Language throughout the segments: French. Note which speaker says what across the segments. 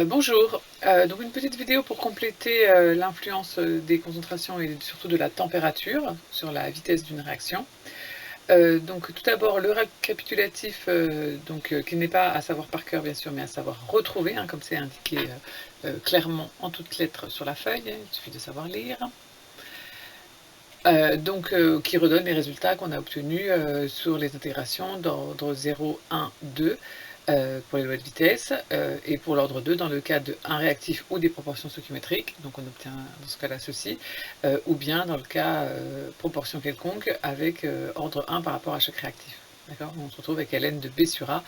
Speaker 1: Bonjour, donc une petite vidéo pour compléter l'influence des concentrations et surtout de la température sur la vitesse d'une réaction. Donc tout d'abord le récapitulatif, qui n'est pas à savoir par cœur bien sûr, mais à savoir retrouver, hein, comme c'est indiqué clairement en toutes lettres sur la feuille, hein, il suffit de savoir lire. Qui redonne les résultats qu'on a obtenus sur les intégrations d'ordre 0, 1, 2 pour les lois de vitesse, et pour l'ordre 2 dans le cas de 1 réactif ou des proportions stoichiométriques, donc on obtient dans ce cas-là ceci, ou bien dans le cas proportion quelconque avec ordre 1 par rapport à chaque réactif. D'accord? On se retrouve avec ln de B sur A,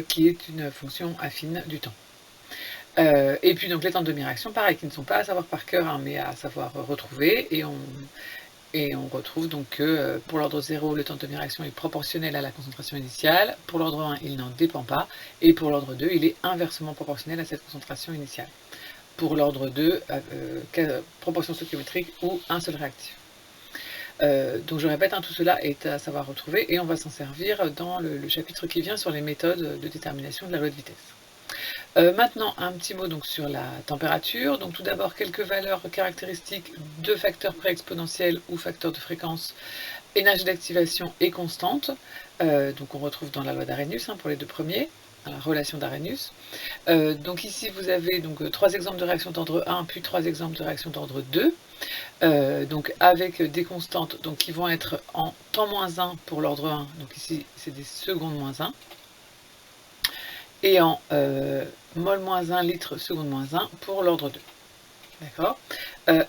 Speaker 1: qui est une fonction affine du temps. Et puis donc les temps de demi-réaction, pareil, qui ne sont pas à savoir par cœur, hein, mais à savoir retrouver, et on retrouve donc que pour l'ordre 0, le temps de demi-réaction est proportionnel à la concentration initiale, pour l'ordre 1, il n'en dépend pas, et pour l'ordre 2, il est inversement proportionnel à cette concentration initiale. Pour l'ordre 2, proportion stoichiométrique ou un seul réactif. Donc je répète, hein, tout cela est à savoir retrouver, et on va s'en servir dans le chapitre qui vient sur les méthodes de détermination de la loi de vitesse. Maintenant, un petit mot donc sur la température. Donc tout d'abord, quelques valeurs caractéristiques de facteurs préexponentiels ou facteurs de fréquence. Énergie d'activation est constante. Donc on retrouve dans la loi d'Arrhenius, hein, pour les deux premiers, dans la relation d'Arrhenius. Donc ici, vous avez donc 3 exemples de réactions d'ordre 1, puis 3 exemples de réactions d'ordre 2. Donc avec des constantes donc, qui vont être en temps moins 1 pour l'ordre 1. Donc ici, c'est des secondes moins 1. Et en mol moins 1, litre seconde moins 1 pour l'ordre 2. D'accord.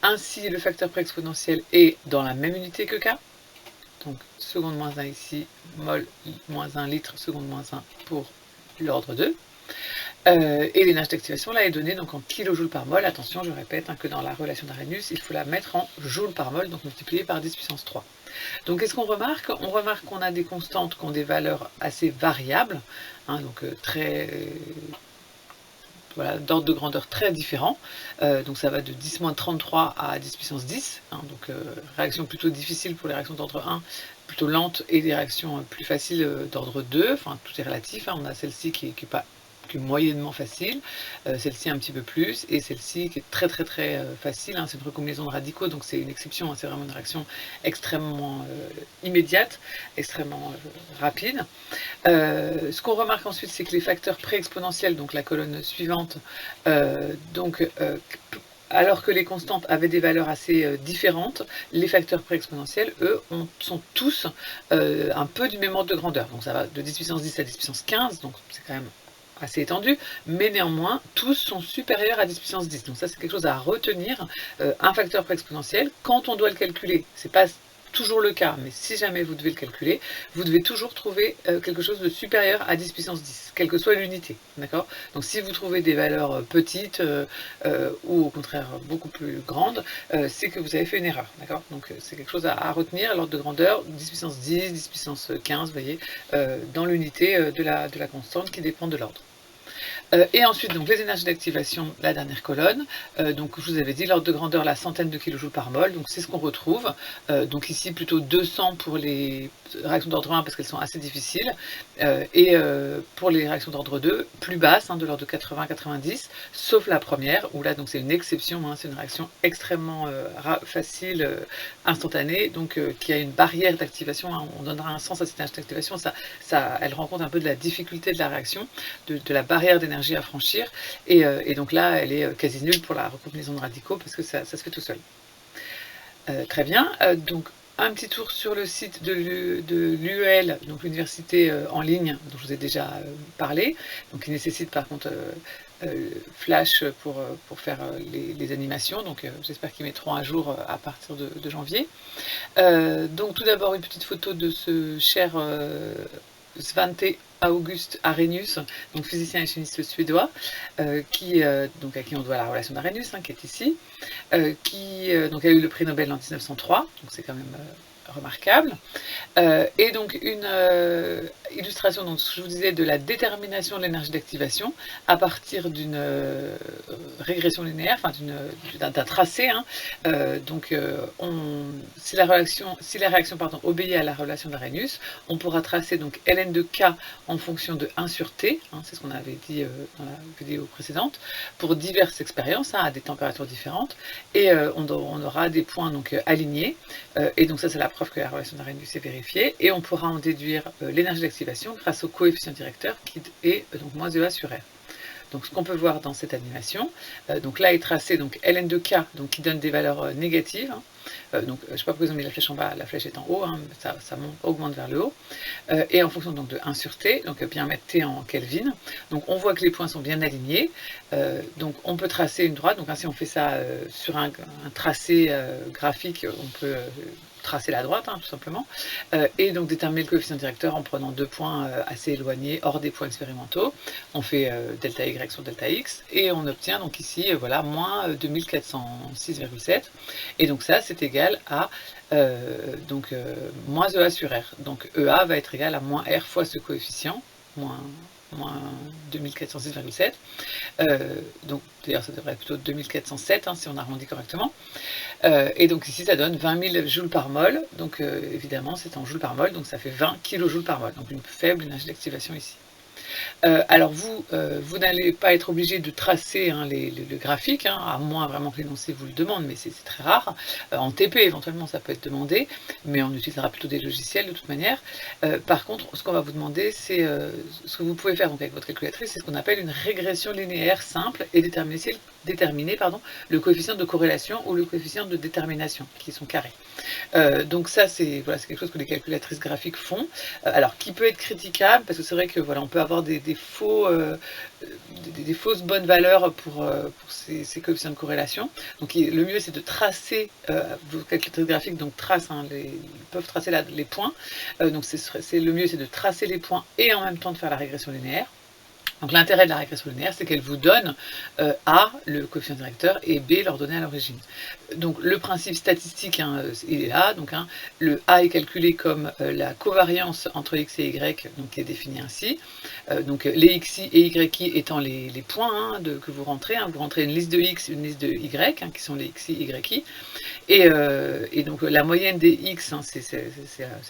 Speaker 1: Ainsi, le facteur préexponentiel est dans la même unité que K. Donc, seconde moins 1 ici, mol moins 1, litre seconde moins 1 pour l'ordre 2. Et l'énergie d'activation là est donnée donc en kilojoules par mol. Attention, je répète, hein, que dans la relation d'Arrhenius, il faut la mettre en joules par mol, donc multiplié par 10 puissance 3. Donc qu'est-ce qu'on remarque? On remarque qu'on a des constantes qui ont des valeurs assez variables, hein, donc voilà, d'ordre de grandeur très différents. Donc ça va de 10-33 à 10 puissance 10. Hein, donc réaction plutôt difficile pour les réactions d'ordre 1, plutôt lente, et des réactions plus faciles d'ordre 2. Enfin, tout est relatif. Hein, on a celle-ci qui est pas moyennement facile, celle-ci un petit peu plus, et celle-ci qui est très facile, hein, c'est une recombinaison de radicaux, donc c'est une exception, hein, c'est vraiment une réaction extrêmement immédiate, extrêmement rapide. Ce qu'on remarque ensuite, c'est que les facteurs préexponentiels, donc la colonne suivante, alors que les constantes avaient des valeurs assez différentes, les facteurs préexponentiels, eux, sont tous un peu du même ordre de grandeur. Donc ça va de 10 puissance 10 à 10 puissance 15, donc c'est quand même assez étendu, mais néanmoins, tous sont supérieurs à 10 puissance 10. Donc ça, c'est quelque chose à retenir. Un facteur préexponentiel, quand on doit le calculer, c'est pas toujours le cas, mais si jamais vous devez le calculer, vous devez toujours trouver quelque chose de supérieur à 10 puissance 10, quelle que soit l'unité, d'accord? Donc si vous trouvez des valeurs petites ou au contraire beaucoup plus grandes, c'est que vous avez fait une erreur, d'accord? Donc c'est quelque chose à retenir, l'ordre de grandeur, 10 puissance 10, 10 puissance 15, vous voyez, dans l'unité de la constante qui dépend de l'ordre. Et ensuite, donc, les énergies d'activation, la dernière colonne. Donc, je vous avais dit, l'ordre de grandeur, la centaine de kilojoules par mol. Donc, c'est ce qu'on retrouve. Donc, ici, plutôt 200 pour les réactions d'ordre 1 parce qu'elles sont assez difficiles. Et pour les réactions d'ordre 2, plus basses, hein, de l'ordre de 80-90, sauf la première, où là, donc, c'est une exception. Hein, c'est une réaction extrêmement facile, instantanée, donc qui a une barrière d'activation. Hein, on donnera un sens à cette énergie d'activation. Elle rend compte un peu de la difficulté de la réaction, de la barrière d'énergie à franchir, et donc là elle est quasi nulle pour la recombinaison de radicaux parce que ça se fait tout seul. Très bien, donc un petit tour sur le site de l'UEL, donc l'université en ligne dont je vous ai déjà parlé, donc qui nécessite par contre Flash pour faire les animations, donc j'espère qu'ils mettront à jour à partir de janvier. Donc tout d'abord une petite photo de ce cher Svante August Arrhenius, donc physicien et chimiste suédois, à qui on doit la relation d'Arrhenius, hein, qui est ici, qui donc a eu le prix Nobel en 1903, donc c'est quand même remarquable. Et donc une illustration, donc, je vous disais, de la détermination de l'énergie d'activation à partir d'une régression linéaire, enfin d'un tracé. Hein. Si la réaction obéit à la relation d'Arrhenius, on pourra tracer donc ln de k en fonction de 1 sur t, hein, c'est ce qu'on avait dit dans la vidéo précédente, pour diverses expériences, hein, à des températures différentes, et on aura des points donc alignés, et donc ça c'est la preuve que la relation d'Arrhenius est vérifiée, et on pourra en déduire l'énergie d'activation grâce au coefficient directeur qui est donc moins EA sur R. Donc ce qu'on peut voir dans cette animation, donc là est tracé donc ln de k, donc qui donne des valeurs négatives. Hein. Donc je ne sais pas pourquoi ils ont mis la flèche en bas, la flèche est en haut, hein, ça augmente vers le haut. Et en fonction donc de 1 sur t, donc bien mettre t en Kelvin. Donc on voit que les points sont bien alignés. Donc on peut tracer une droite, donc ainsi on fait ça sur un tracé graphique, on peut tracer la droite, hein, tout simplement, et donc déterminer le coefficient directeur en prenant deux points assez éloignés, hors des points expérimentaux. On fait delta y sur delta x, et on obtient donc ici, voilà, moins 2406,7, et donc ça, c'est égal à moins EA sur R. Donc EA va être égal à moins R fois ce coefficient, moins 2406,7. Donc d'ailleurs ça devrait être plutôt 2407 hein, si on arrondit correctement. Et donc ici ça donne 20 000 joules par mol, donc évidemment c'est en joules par mol, donc ça fait 20 kJ par mol, donc une faible énergie d'activation ici. Alors vous n'allez pas être obligé de tracer hein, le graphique, hein, à moins vraiment que l'énoncé vous le demande, mais c'est très rare. En TP éventuellement ça peut être demandé, mais on utilisera plutôt des logiciels de toute manière. Par contre, ce qu'on va vous demander, c'est ce que vous pouvez faire donc, avec votre calculatrice, c'est ce qu'on appelle une régression linéaire simple et déterminer le coefficient de corrélation ou le coefficient de détermination, qui sont carrés. Donc ça, c'est quelque chose que les calculatrices graphiques font. Alors, qui peut être critiquable, parce que c'est vrai que on peut avoir des fausses bonnes valeurs pour ces coefficients de corrélation. Donc le mieux, c'est de tracer, vos calculatrices graphiques donc peuvent tracer les points. Donc le mieux, c'est de tracer les points et en même temps de faire la régression linéaire. Donc l'intérêt de la régression linéaire, c'est qu'elle vous donne A, le coefficient directeur, et B, l'ordonnée à l'origine. Donc le principe statistique, hein, il est là. Donc, hein, le A est calculé comme la covariance entre x et y, donc, qui est définie ainsi. Donc les xi et yi étant les points hein, que vous rentrez. Hein. Vous rentrez une liste de x, une liste de y, hein, qui sont les xi, yi. Et donc la moyenne des x, hein, c'est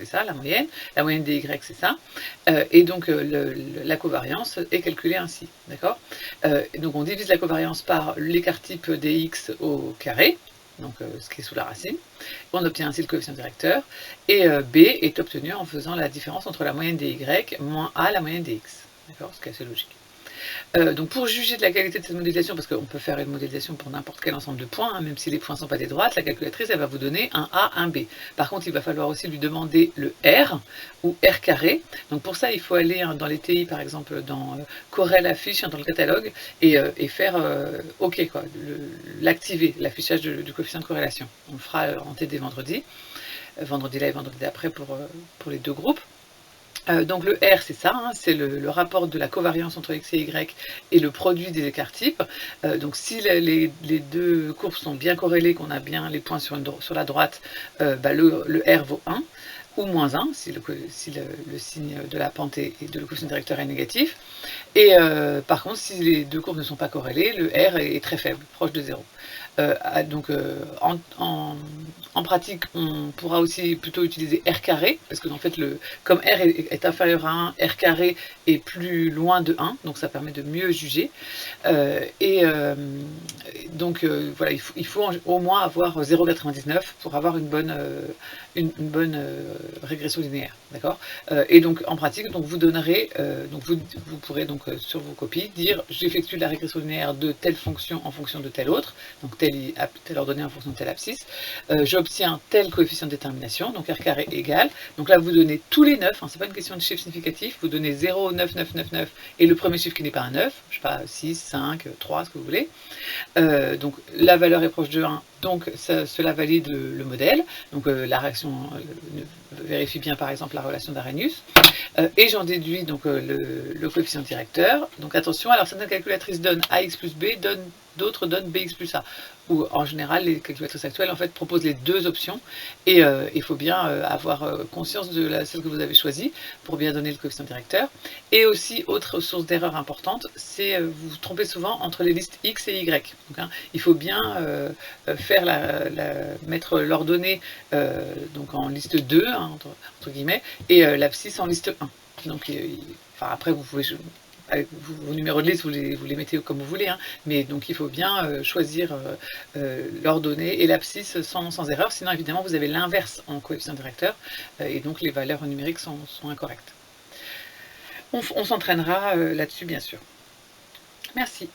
Speaker 1: ça, la moyenne. La moyenne des y, c'est ça. Et donc la covariance est calculée ainsi. D'accord. Donc on divise la covariance par l'écart type des x au carré. Donc ce qui est sous la racine. On obtient ainsi le coefficient directeur. Et B est obtenu en faisant la différence entre la moyenne des y moins A, la moyenne des x. D'accord, ce qui est assez logique. Donc pour juger de la qualité de cette modélisation, parce qu'on peut faire une modélisation pour n'importe quel ensemble de points, hein, même si les points ne sont pas des droites, la calculatrice elle va vous donner un A, un B. Par contre, il va falloir aussi lui demander le R ou R carré. Donc pour ça, il faut aller hein, dans les TI, par exemple, dans Corel affiche, hein, dans le catalogue, et faire OK, l'activer, l'affichage du coefficient de corrélation. On le fera en TD vendredi là et vendredi d'après pour les deux groupes. Donc le R, c'est ça, hein, c'est le rapport de la covariance entre x et y et le produit des écarts types. Donc si les deux courbes sont bien corrélées, qu'on a bien les points sur la droite, le R vaut 1, ou moins 1, si le signe de la pente et de le coefficient directeur est négatif. Et par contre, si les deux courbes ne sont pas corrélées, le R est très faible, proche de 0. En pratique, on pourra aussi plutôt utiliser R carré, parce que en fait, comme R est inférieur à 1, R carré est plus loin de 1, donc ça permet de mieux juger. Donc voilà, il faut au moins avoir 0,99 pour avoir une bonne régression linéaire, d'accord. Et donc en pratique, donc vous donnerez, donc vous pourrez donc sur vos copies dire j'effectue la régression linéaire de telle fonction en fonction de telle autre, donc telle ordonnée en fonction de telle abscisse. J'obtiens tel coefficient de détermination, donc R carré égale. Donc là vous donnez tous les 9, hein, c'est pas une question de chiffre significatif, vous donnez 0, 9, 9, 9, 9 et le premier chiffre qui n'est pas un 9, je sais pas, 6, 5, 3, ce que vous voulez. Donc la valeur est proche de 1, donc cela valide le modèle. Donc la réaction vérifie bien par exemple la relation d'Arrhenius. Et j'en déduis donc le coefficient directeur. Donc attention, alors certaines calculatrices donnent AX plus B, donnent d'autres donnent Bx plus A. Ou en général, les calculatrices actuelles en fait proposent les 2 options et il faut bien avoir conscience de celle que vous avez choisie pour bien donner le coefficient directeur. Et aussi, autre source d'erreur importante, c'est vous vous trompez souvent entre les listes X et Y. Donc, hein, il faut bien faire mettre l'ordonnée donc en liste 2, hein, entre guillemets, et l'abscisse en liste 1. Donc, enfin, après, vous pouvez avec vos numéros de liste, vous les mettez comme vous voulez, hein, mais donc il faut bien choisir l'ordonnée et l'abscisse sans erreur, sinon évidemment vous avez l'inverse en coefficient directeur et donc les valeurs numériques sont incorrectes. On s'entraînera là-dessus bien sûr. Merci.